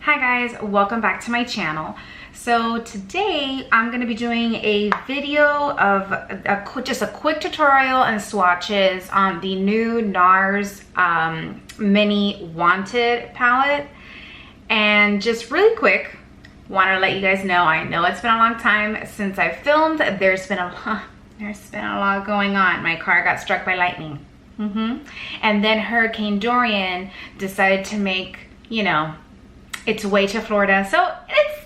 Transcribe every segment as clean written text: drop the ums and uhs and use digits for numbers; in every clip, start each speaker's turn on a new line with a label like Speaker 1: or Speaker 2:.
Speaker 1: Hi guys, welcome back to my channel. So today I'm going to be doing a video of just a quick tutorial on swatches on the new Nars mini Wanted palette. And just really quick, want to let you guys know, I know it's been a long time since I filmed. There's been a lot going on. My car got struck by lightning. And then Hurricane Dorian decided to make, you know, its way to Florida. So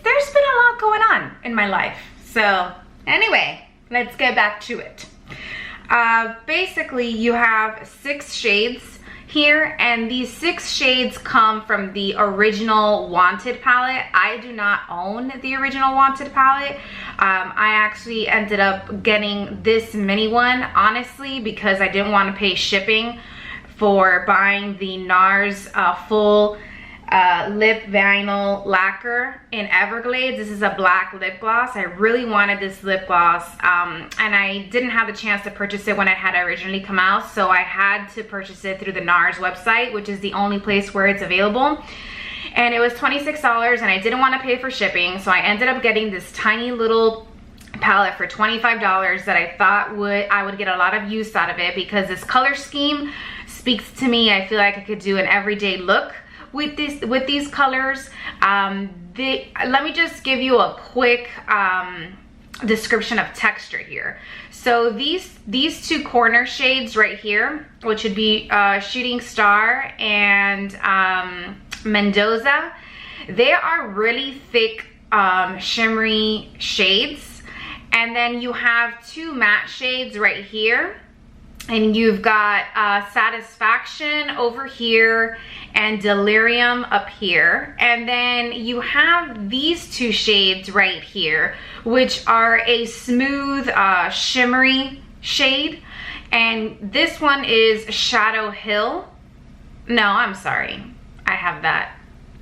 Speaker 1: there's been a lot going on in my life. So anyway, let's get back to it. Basically, you have 6 shades here, and these 6 shades come from the original Wanted palette. I do not own the original Wanted palette. I actually ended up getting this mini one, honestly, because I didn't want to pay shipping for buying the Nars full lip vinyl lacquer in Everglades. This is a black lip gloss. I really wanted this lip gloss, and I didn't have the chance to purchase it when it had originally come out, so I had to purchase it through the Nars website, which is the only place where it's available. And it was $26, and I didn't want to pay for shipping, so I ended up getting this tiny little palette for $25 that I thought I would get a lot of use out of it, because this color scheme speaks to me. I feel like I could do an everyday look with these colors. Let me just give you a quick description of texture here. So these 2 corner shades right here, which would be Shooting Star and Mendoza, they are really thick shimmery shades. And then you have 2 matte shades right here, and you've got Satisfaction over here and Delirium up here. And then you have these 2 shades right here, which are a smooth shimmery shade. And this one is Shadow Hill. No, I'm sorry, I have that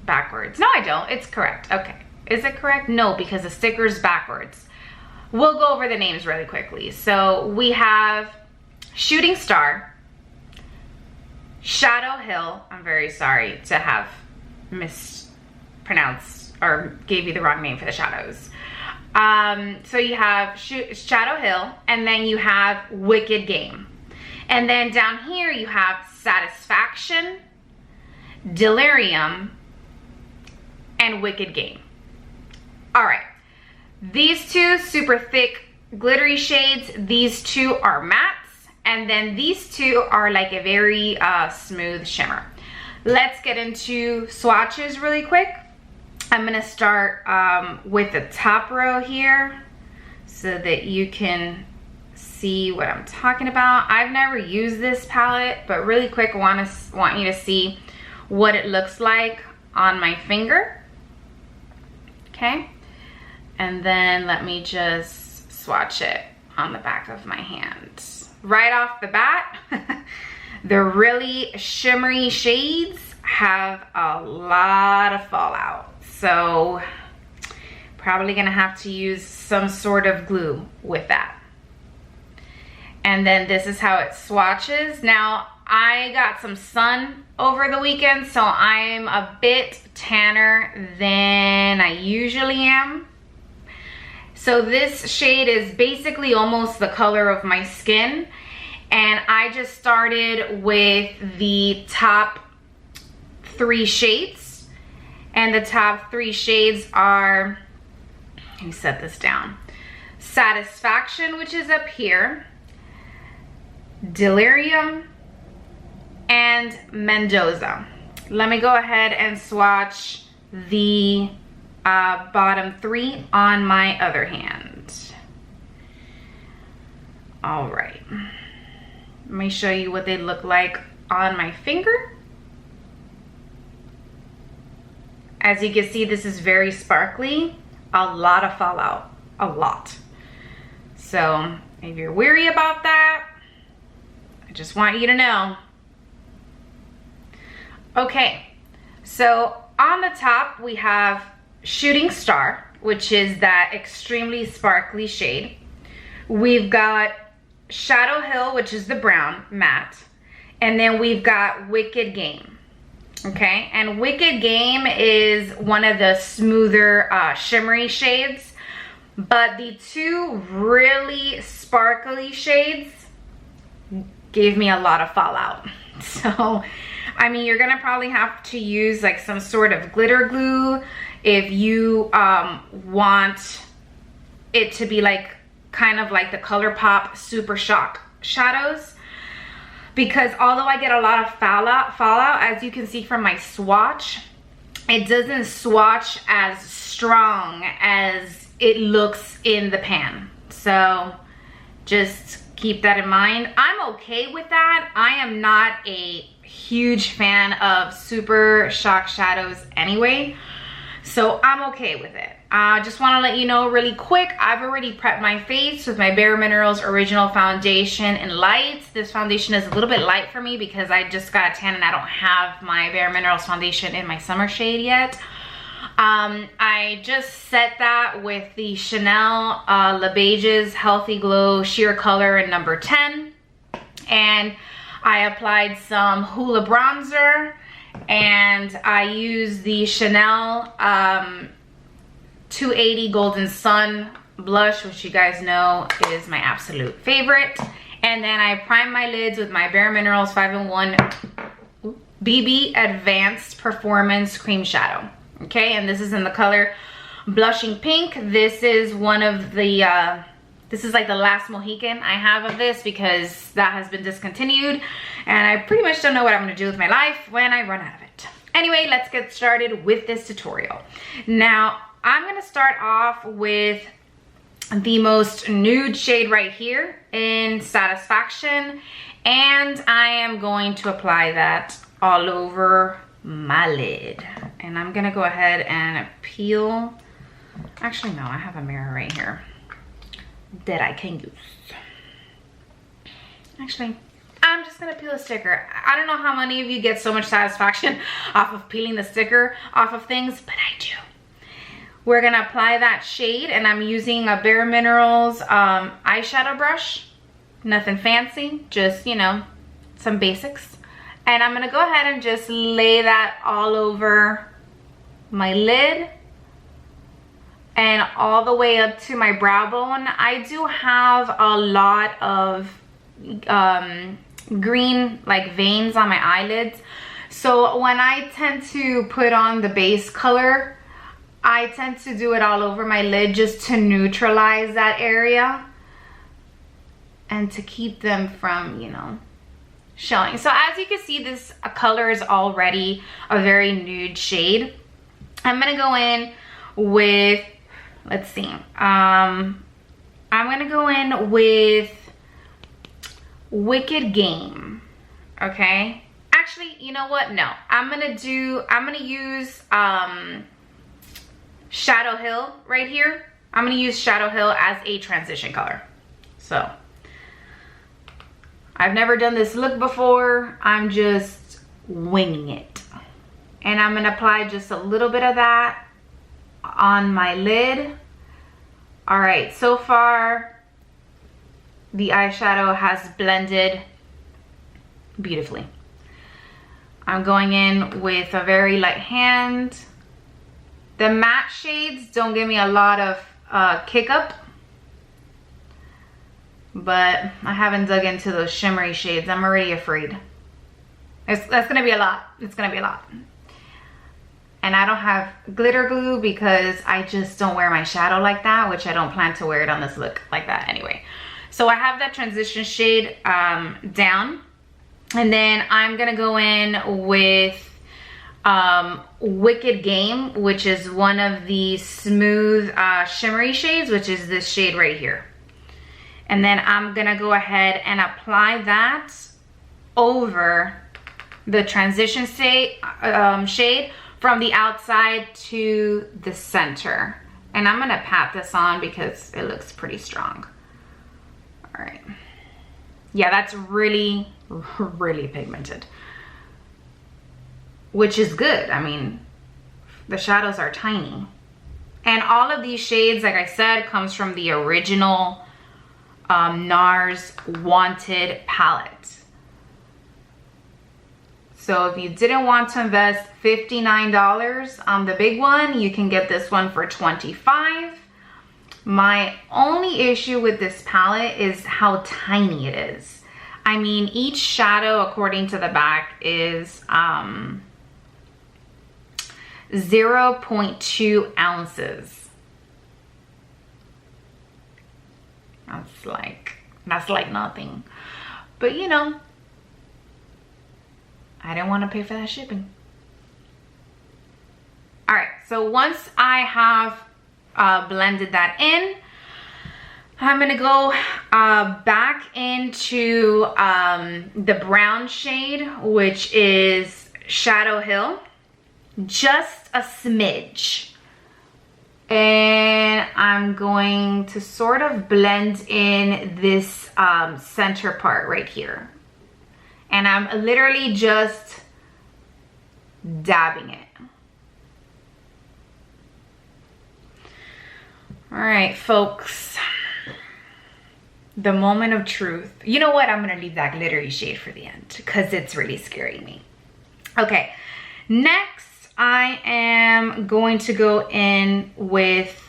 Speaker 1: backwards. No, I don't, it's correct. Okay, is it correct? No, because the sticker's backwards. We'll go over the names really quickly. So we have Shooting Star, Shadow Hill. I'm very sorry to have mispronounced or gave you the wrong name for the shadows. So you have Shadow Hill, and then you have Wicked Game. And then down here you have Satisfaction, Delirium, and Wicked Game. All right, these 2 super thick glittery shades, these 2 are mattes. And then these 2 are like a very smooth shimmer. Let's get into swatches really quick. I'm gonna start with the top row here so that you can see what I'm talking about. I've never used this palette, but really quick, I want you to see what it looks like on my finger. Okay, and then let me just swatch it on the back of my hand. Right off the bat, the really shimmery shades have a lot of fallout. So probably gonna have to use some sort of glue with that. And then this is how it swatches. Now, I got some sun over the weekend, so I'm a bit tanner than I usually am. So this shade is basically almost the color of my skin. And I just started with the top 3 shades. And the top 3 shades are, let me set this down. Satisfaction, which is up here, Delirium, and Mendoza. Let me go ahead and swatch the bottom 3 on my other hand. All right, let me show you what they look like on my finger. As you can see, this is very sparkly, a lot of fallout, a lot. So if you're weary about that, I just want you to know. Okay, so on the top we have Shooting Star, which is that extremely sparkly shade. We've got Shadow Hill, which is the brown matte. And then we've got Wicked Game. Okay, and Wicked Game is one of the smoother shimmery shades, but the two really sparkly shades gave me a lot of fallout. So, I mean, you're gonna probably have to use like some sort of glitter glue if you want it to be like kind of like the ColourPop Super Shock shadows, because although I get a lot of fallout, as you can see from my swatch, it doesn't swatch as strong as it looks in the pan. So just keep that in mind. I'm okay with that. I am not a huge fan of Super Shock shadows anyway, so I'm okay with it. I just want to let you know really quick, I've already prepped my face with my Bare Minerals Original Foundation in Light. This foundation is a little bit light for me because I just got a tan and I don't have my Bare Minerals foundation in my summer shade yet. I just set that with the Chanel Le Beige's Healthy Glow Sheer Color in number 10. And I applied some Hoola bronzer, and I used the Chanel 280 Golden Sun blush, which you guys know is my absolute favorite. And then I primed my lids with my Bare Minerals 5-in-1 BB Advanced Performance Cream Shadow. Okay, and this is in the color Blushing Pink. This is one of the, this is like the last Mohican I have of this because that has been discontinued. And I pretty much don't know what I'm gonna do with my life when I run out of it. Anyway, let's get started with this tutorial. Now, I'm gonna start off with the most nude shade right here in Satisfaction. And I am going to apply that all over my lid. And I'm gonna go ahead and peel. Actually, no, I have a mirror right here that I can use. Actually, I'm just gonna peel a sticker. I don't know how many of you get so much satisfaction off of peeling the sticker off of things, but I do. We're gonna apply that shade, and I'm using a Bare Minerals eyeshadow brush. Nothing fancy, just, you know, some basics. And I'm gonna go ahead and just lay that all over my lid and all the way up to my brow bone. I do have a lot of green like veins on my eyelids, so when I tend to put on the base color, I tend to do it all over my lid just to neutralize that area and to keep them from, you know, showing. So as you can see, this color is already a very nude shade. I'm gonna go in with, let's see, I'm gonna go in with Wicked Game. Okay, actually, you know what, no, I'm gonna use Shadow Hill right here. I'm gonna use Shadow Hill as a transition color. So I've never done this look before. I'm just winging it. And I'm gonna apply just a little bit of that on my lid. All right, so far the eyeshadow has blended beautifully. I'm going in with a very light hand. The matte shades don't give me a lot of kick up, but I haven't dug into those shimmery shades. I'm already afraid. That's gonna be a lot. It's gonna be a lot. And I don't have glitter glue because I just don't wear my shadow like that, which I don't plan to wear it on this look like that anyway. So I have that transition shade down. And then I'm gonna go in with Wicked Game, which is one of the smooth shimmery shades, which is this shade right here. And then I'm gonna go ahead and apply that over the transition shade from the outside to the center. And I'm gonna pat this on because it looks pretty strong. All right. Yeah, that's really, really pigmented, which is good. I mean, the shadows are tiny. And all of these shades, like I said, comes from the original Nars Wanted palette. So if you didn't want to invest $59 on the big one, you can get this one for $25. My only issue with this palette is how tiny it is. I mean, each shadow, according to the back, is 0.2 ounces. That's like nothing. But you know, I didn't want to pay for that shipping. All right, so once I have blended that in, I'm gonna go back into the brown shade, which is Shadow Hill, just a smidge. And I'm going to sort of blend in this center part right here. And I'm literally just dabbing it. All right, folks. The moment of truth. You know what? I'm gonna leave that glittery shade for the end because it's really scaring me. Okay, next I am going to go in with,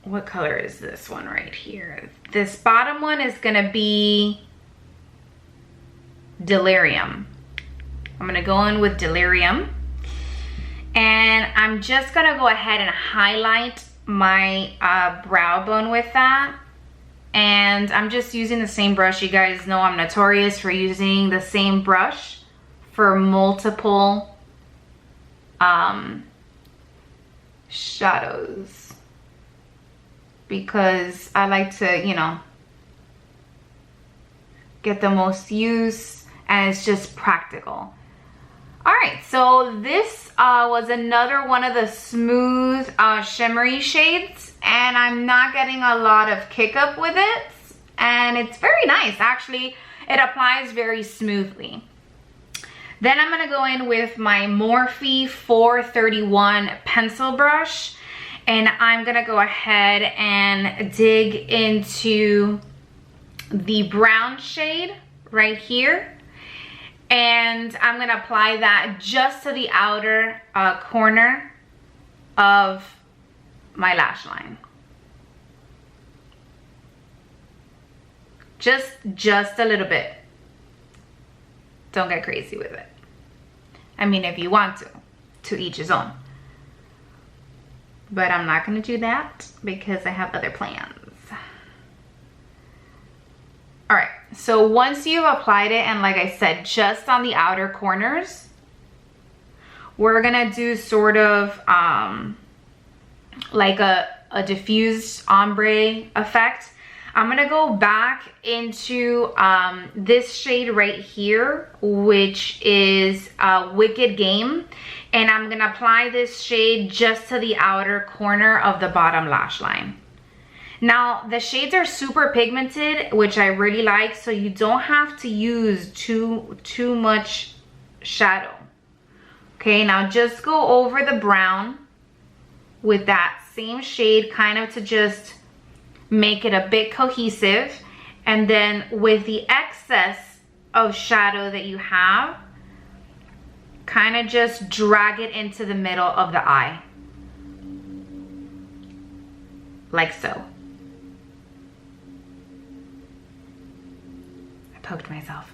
Speaker 1: what color is this one right here? This bottom one is gonna be Delirium. I'm gonna go in with Delirium, and I'm just gonna go ahead and highlight my brow bone with that. And I'm just using the same brush. You guys know I'm notorious for using the same brush for multiple shadows, because I like to, you know, get the most use, and it's just practical. All right, so this was another one of the smooth shimmery shades, and I'm not getting a lot of kick up with it, and it's very nice. Actually, it applies very smoothly. Then I'm gonna go in with my Morphe 431 pencil brush, and I'm gonna go ahead and dig into the brown shade right here. And I'm gonna apply that just to the outer corner of my lash line. Just a little bit. Don't get crazy with it. I mean, if you want to each his own. But I'm not gonna do that because I have other plans. All right, so once you've applied it, and like I said, just on the outer corners, we're gonna do sort of like a diffused ombre effect. I'm gonna go back into this shade right here, which is Wicked Game, and I'm gonna apply this shade just to the outer corner of the bottom lash line. Now, the shades are super pigmented, which I really like, so you don't have to use too much shadow. Okay, now just go over the brown with that same shade, kind of to just make it a bit cohesive. And then with the excess of shadow that you have, kind of just drag it into the middle of the eye. Like so. Poked myself.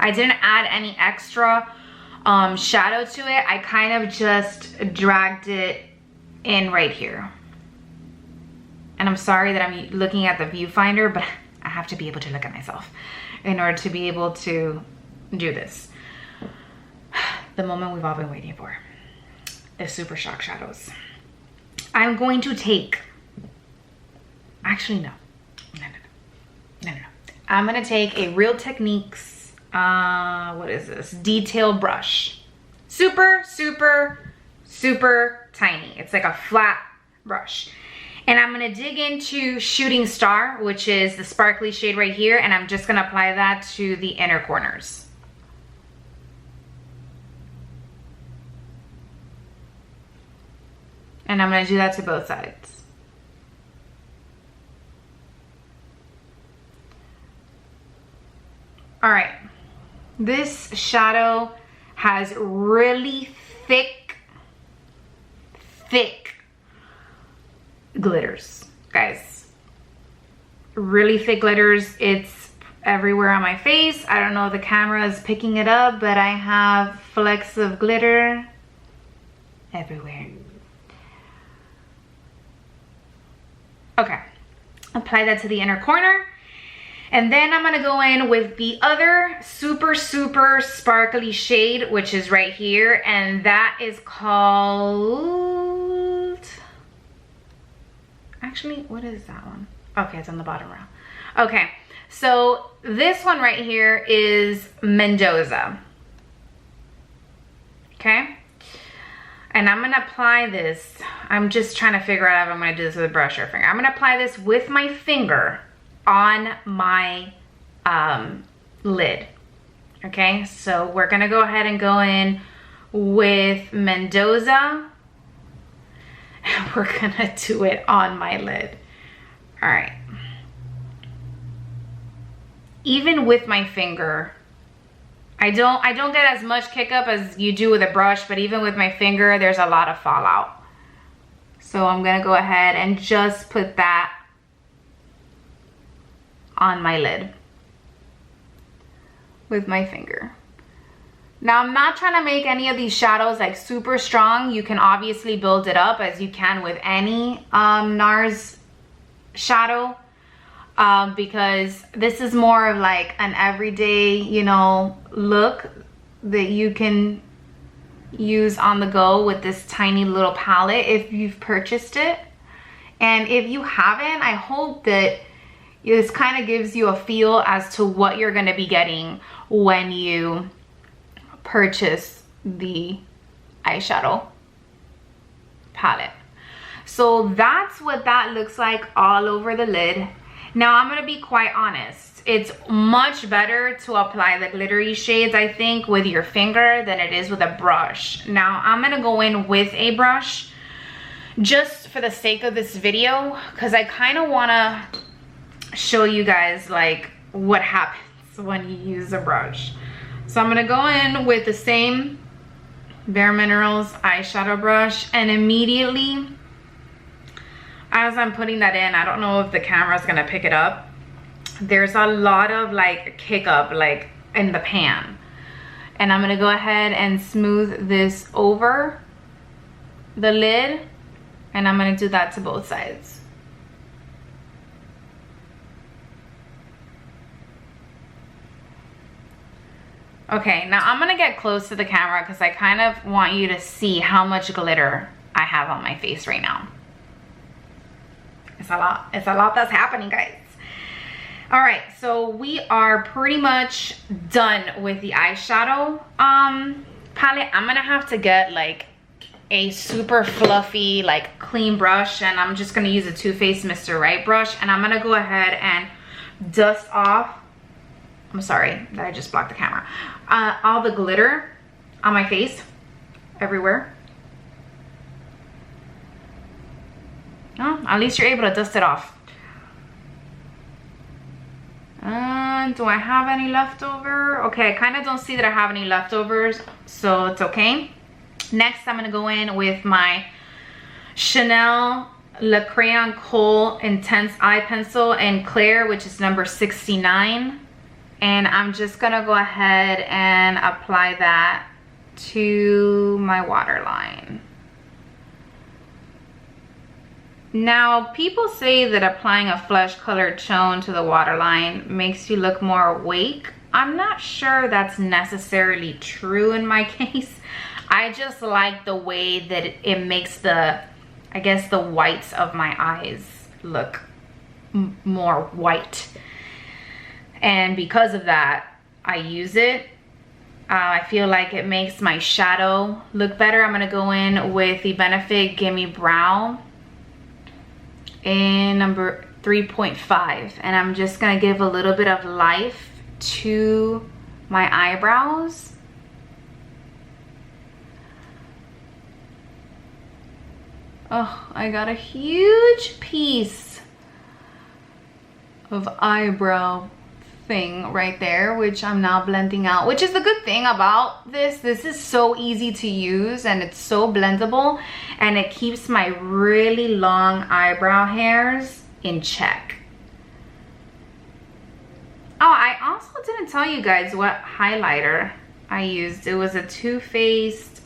Speaker 1: I didn't add any extra shadow to it. I kind of just dragged it in right here. And I'm sorry that I'm looking at the viewfinder, but I have to be able to look at myself in order to be able to do this. The moment we've all been waiting for. The Super Shock shadows. I'm going to take, actually no. No. I'm gonna take a Real Techniques, what is this? Detail brush. Super tiny. It's like a flat brush. And I'm gonna dig into Shooting Star, which is the sparkly shade right here, and I'm just gonna apply that to the inner corners. And I'm gonna do that to both sides. All right, This shadow has really thick glitters, guys. Really thick glitters. It's everywhere on my face. I don't know if the camera is picking it up, but I have flecks of glitter everywhere. Okay, apply that to the inner corner. And then I'm gonna go in with the other super sparkly shade, which is right here, and that is called, actually, what is that one? Okay, it's on the bottom row. Okay, so this one right here is Mendoza. Okay, and I'm gonna apply this. I'm just trying to figure out if I'm gonna do this with a brush or finger. I'm gonna apply this with my finger on my lid. Okay, so we're gonna go ahead and go in with Mendoza, and we're gonna do it on my lid. All right, even with my finger, I don't get as much kick up as you do with a brush, but even with my finger there's a lot of fallout. So I'm gonna go ahead and just put that on my lid with my finger. Now I'm not trying to make any of these shadows like super strong. You can obviously build it up as you can with any Nars shadow, because this is more of like an everyday, you know, look that you can use on the go with this tiny little palette if you've purchased it. And if you haven't, I hope that this kind of gives you a feel as to what you're going to be getting when you purchase the eyeshadow palette. So that's what that looks like all over the lid. Now I'm going to be quite honest. It's much better to apply the glittery shades, I think, with your finger than it is with a brush. Now I'm going to go in with a brush just for the sake of this video, because I kind of want to show you guys like what happens when you use a brush. So I'm gonna go in with the same Bare Minerals eyeshadow brush, and immediately as I'm putting that in, I don't know if the camera's gonna pick it up, there's a lot of like kick up like in the pan, and I'm gonna go ahead and smooth this over the lid, and I'm gonna do that to both sides. Okay, now I'm gonna get close to the camera because I kind of want you to see how much glitter I have on my face right now. It's a lot that's happening, guys. All right, so we are pretty much done with the eyeshadow palette. I'm gonna have to get like a super fluffy, like clean brush, and I'm just gonna use a Too Faced Mr. Right brush, and I'm gonna go ahead and dust off, I'm sorry that I just blocked the camera, all the glitter on my face, everywhere. Oh, at least you're able to dust it off. Do I have any leftover? Okay, I kind of don't see that I have any leftovers, so it's okay. Next, I'm gonna go in with my Chanel Le Crayon Kohl Intense Eye Pencil in Clear, which is number 69. And I'm just gonna go ahead and apply that to my waterline. Now, people say that applying a flesh colored tone to the waterline makes you look more awake. I'm not sure that's necessarily true in my case. I just like the way that it makes the, I guess, the whites of my eyes look more white. And because of that, I use it. I feel like it makes my shadow look better. I'm gonna go in with the Benefit GimMe Brow in number 3.5. And I'm just gonna give a little bit of life to my eyebrows. Oh, I got a huge piece of eyebrow thing right there, which I'm now blending out, which is the good thing about this. This is so easy to use and it's so blendable, and it keeps my really long eyebrow hairs in check. Oh, I also didn't tell you guys what highlighter I used. It was a Too Faced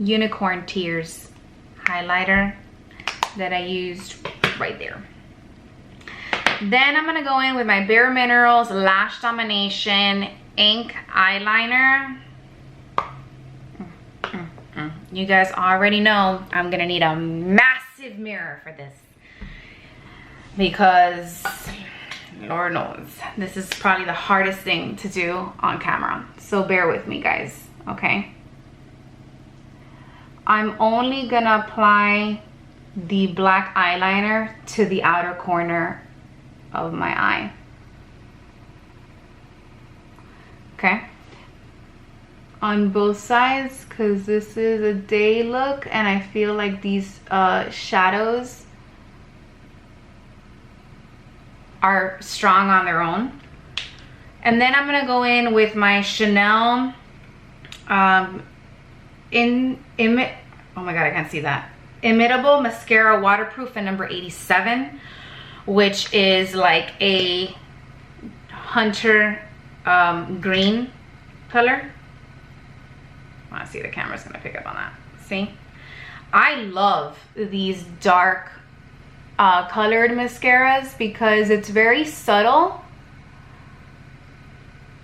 Speaker 1: Unicorn Tears highlighter that I used right there. Then I'm gonna go in with my Bare Minerals Lash Domination Ink Eyeliner. You guys already know I'm gonna need a massive mirror for this, because Lord knows this is probably the hardest thing to do on camera. So bear with me, guys, okay? I'm only gonna apply the black eyeliner to the outer corner of my eye. Okay, on both sides, because this is a day look and I feel like these shadows are strong on their own. And then I'm gonna go in with my Chanel oh my god, I can't see that, Imitable Mascara Waterproof in number 87, which is like a hunter green color. I see the camera's gonna pick up on that. See, I love these dark colored mascaras because it's very subtle,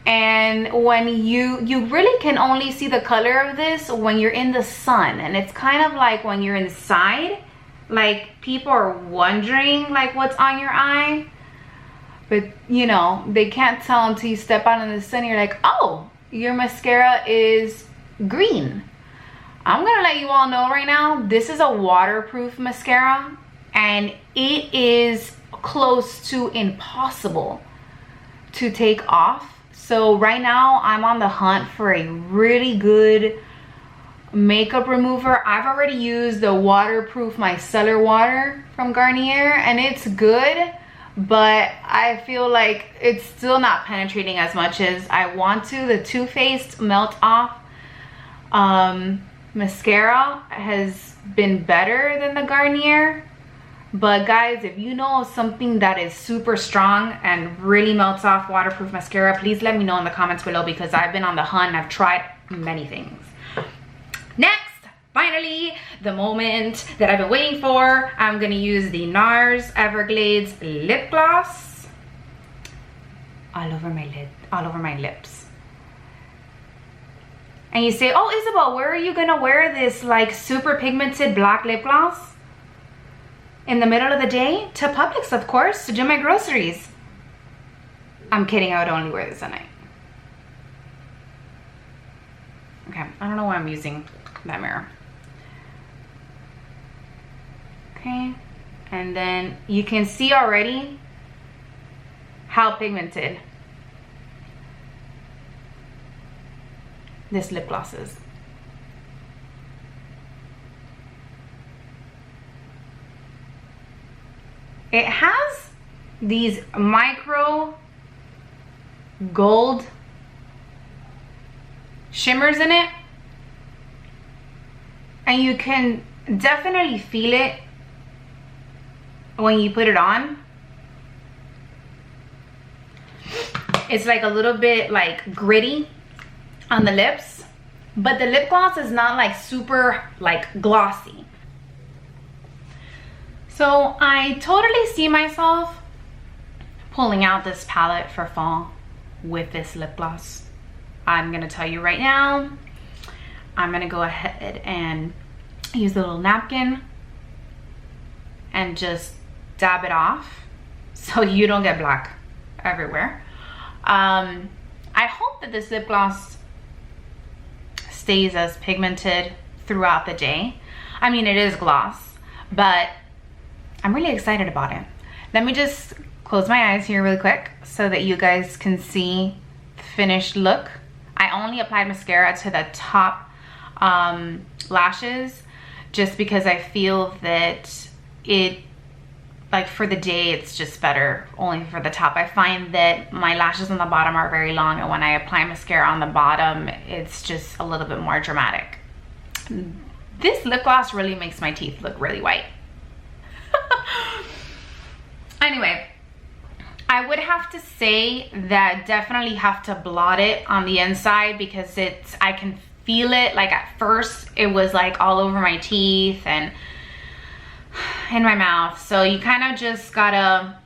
Speaker 1: and when you really can only see the color of this when you're in the sun, and it's kind of like when you're inside, like people are wondering like what's on your eye, but you know, they can't tell until you step out in the sun. You're like, oh, your mascara is green. I'm gonna let you all know right now, this is a waterproof mascara and it is close to impossible to take off. So right now I'm on the hunt for a really good makeup remover. I've already used the waterproof micellar water from Garnier and it's good, but I feel like it's still not penetrating as much as I want to. The Too Faced Melt Off mascara has been better than the Garnier. But guys, if you know something that is super strong and really melts off waterproof mascara, please let me know in the comments below, because I've been on the hunt. I've tried many things. Next, finally, the moment that I've been waiting for, I'm gonna use the Nars Everglades lip gloss all over my lid, all over my lips. And you say, oh Isabel, where are you gonna wear this like super pigmented black lip gloss? In the middle of the day? To Publix, of course, to do my groceries. I'm kidding, I would only wear this at night. Okay, I don't know why I'm using that mirror. Okay, and then you can see already how pigmented this lip gloss is. It has these micro gold shimmers in it, and you can definitely feel it when you put it on. It's like a little bit like gritty on the lips, but the lip gloss is not like super like glossy. So I totally see myself pulling out this palette for fall with this lip gloss. I'm gonna tell you right now, I'm gonna go ahead and use the little napkin and just dab it off so you don't get black everywhere. I hope that this lip gloss stays as pigmented throughout the day. I mean, it is gloss, but I'm really excited about it. Let me just close my eyes here really quick so that you guys can see the finished look. I only applied mascara to the top lashes just because I feel that it like for the day, it's just better only for the top. I find that my lashes on the bottom are very long, and when I apply mascara on the bottom, it's just a little bit more dramatic. This lip gloss really makes my teeth look really white. Anyway, I would have to say that definitely have to blot it on the inside, because I can feel it. Like at first it was like all over my teeth and in my mouth. So you kind of just gotta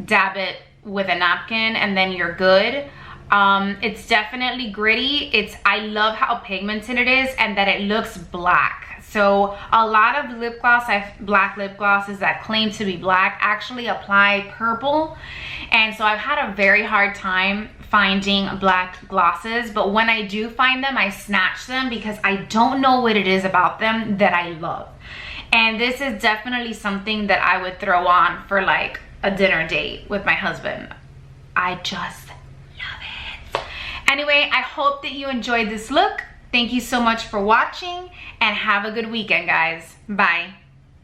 Speaker 1: dab it with a napkin and then you're good. It's definitely gritty. I love how pigmented it is and that it looks black. So a lot of lip gloss, black lip glosses that claim to be black actually apply purple. And so I've had a very hard time finding black glosses, but when I do find them, I snatch them because I don't know what it is about them that I love. And this is definitely something that I would throw on for like a dinner date with my husband. I just love it. Anyway, I hope that you enjoyed this look. Thank you so much for watching and have a good weekend, guys. Bye.